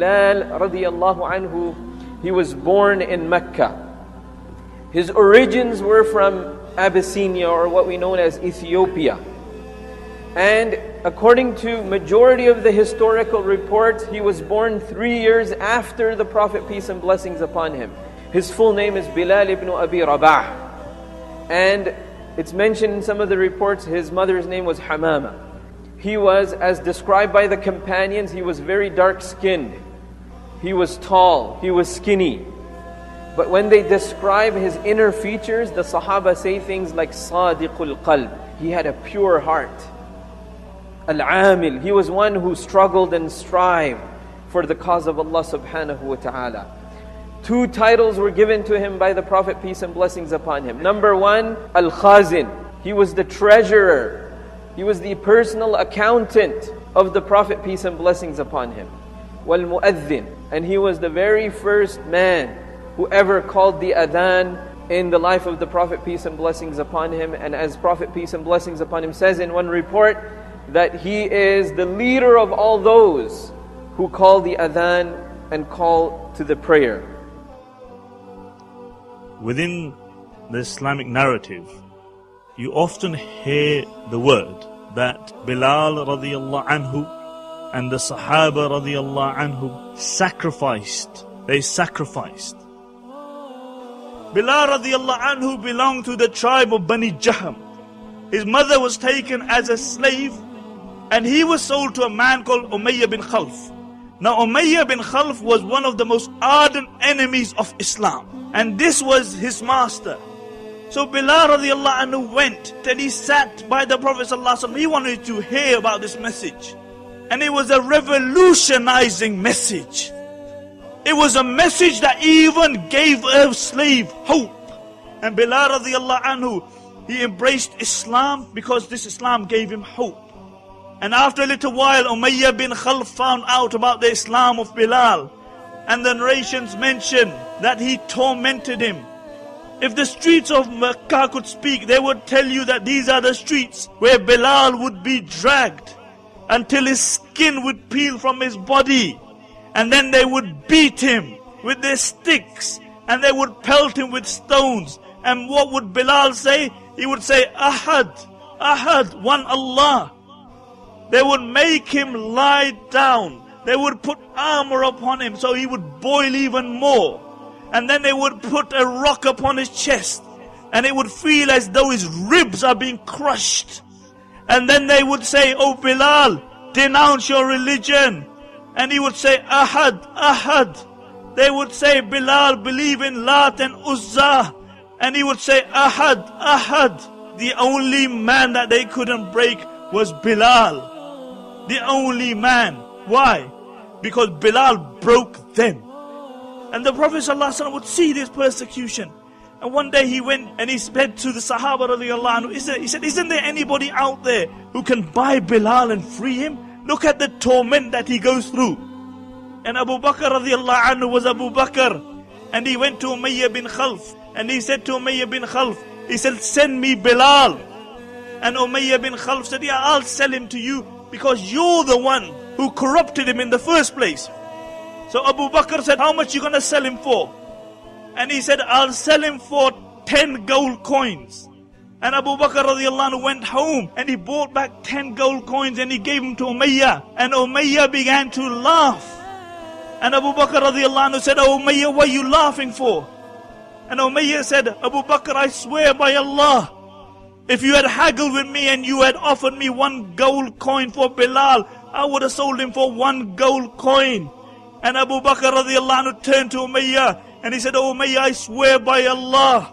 Bilal radiallahu anhu, he was born in Mecca. His origins were from Abyssinia, or what we know as Ethiopia. And according to majority of the historical reports, he was born 3 years after the Prophet, peace and blessings upon him. His full name is Bilal ibn Abi Rabah. And it's mentioned in some of the reports, his mother's name was Hamama. He was, as described by the companions, he was very dark-skinned. He was tall, he was skinny. But when they describe his inner features, the Sahaba say things like Sadiqul Qalb. He had a pure heart. Al-Amil, he was one who struggled and strived for the cause of Allah subhanahu wa ta'ala. 2 titles were given to him by the Prophet, peace and blessings upon him. Number 1, Al-Khazin. He was the treasurer. He was the personal accountant of the Prophet, peace and blessings upon him. Wal-Mu'adhin. And he was the very first man who ever called the adhan in the life of the Prophet, peace and blessings upon him. And as Prophet, peace and blessings upon him says in one report, that he is the leader of all those who call the adhan and call to the prayer. Within the Islamic narrative, you often hear the word that Bilal radiallahu anhu and the Sahaba radiallahu anhu sacrificed. They sacrificed. Bilal radiallahu anhu belonged to the tribe of Bani Jaham. His mother was taken as a slave, and he was sold to a man called Umayyah bin Khalf. Now Umayyah bin Khalf was one of the most ardent enemies of Islam, and this was his master. So Bilal radiallahu anhu went and he sat by the Prophet sallallahu alaihi wasallam. He wanted to hear about this message, and it was a revolutionizing message. It was a message that even gave a slave hope. And Bilal radiallahu anhu, he embraced Islam because this Islam gave him hope. And after a little while, Umayyah bin Khalf found out about the Islam of Bilal. And the narrations mention that he tormented him. If the streets of Mecca could speak, they would tell you that these are the streets where Bilal would be dragged until his skin would peel from his body. And then they would beat him with their sticks, and they would pelt him with stones. And what would Bilal say? He would say, Ahad, Ahad, one Allah. They would make him lie down. They would put armor upon him so he would boil even more. And then they would put a rock upon his chest, and it would feel as though his ribs are being crushed. And then they would say, Oh Bilal, denounce your religion. And he would say, Ahad, Ahad. They would say, Bilal, believe in Lat and Uzzah. And he would say, Ahad, Ahad. The only man that they couldn't break was Bilal. The only man. Why? Because Bilal broke them. And the Prophet ﷺ would see this persecution. And one day he went and he said to the Sahaba radiallahu anhu, he said, isn't there anybody out there who can buy Bilal and free him? Look at the torment that he goes through. And Abu Bakr radiallahu anhu was Abu Bakr. And he went to Umayyah bin Khalf. And he said to Umayyah bin Khalf, he said, send me Bilal. And Umayyah bin Khalf said, yeah, I'll sell him to you because you're the one who corrupted him in the first place. So Abu Bakr said, how much you gonna sell him for? And he said, I'll sell him for 10 gold coins. And Abu Bakr radiallahu anhu went home and he bought back 10 gold coins and he gave them to Umayyah. And Umayyah began to laugh. And Abu Bakr radiallahu anhu said, oh Umayyah, what are you laughing for? And Umayyah said, Abu Bakr, I swear by Allah, if you had haggled with me and you had offered me 1 gold coin for Bilal, I would have sold him for 1 gold coin. And Abu Bakr radiallahu anhu turned to Umayyah and he said, oh Umayyah, I swear by Allah,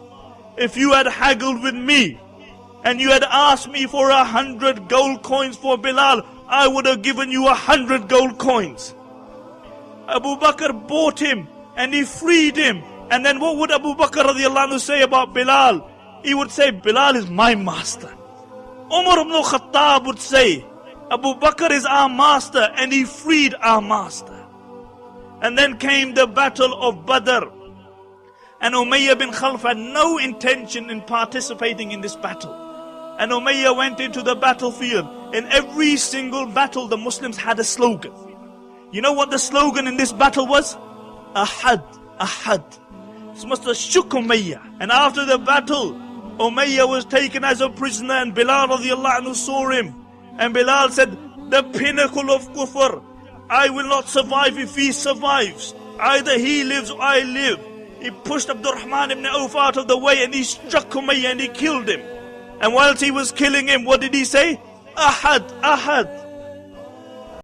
if you had haggled with me and you had asked me for 100 gold coins for Bilal, I would have given you 100 gold coins. Abu Bakr bought him and he freed him. And then what would Abu Bakr radiallahu anhu say about Bilal? He would say, Bilal is my master. Umar ibn Khattab would say, Abu Bakr is our master and he freed our master. And then came the battle of Badr. And Umayyah bin Khalf had no intention in participating in this battle. And Umayyah went into the battlefield. In every single battle, the Muslims had a slogan. You know what the slogan in this battle was? Ahad, Ahad. This must have shook Umayyah. And after the battle, Umayyah was taken as a prisoner, and Bilal radiallahu anhu saw him. And Bilal said, the pinnacle of kufr, I will not survive if he survives. Either he lives or I live. He pushed Abdurrahman ibn Auf out of the way and he struck Umayyah and he killed him. And whilst he was killing him, what did he say? Ahad, Ahad.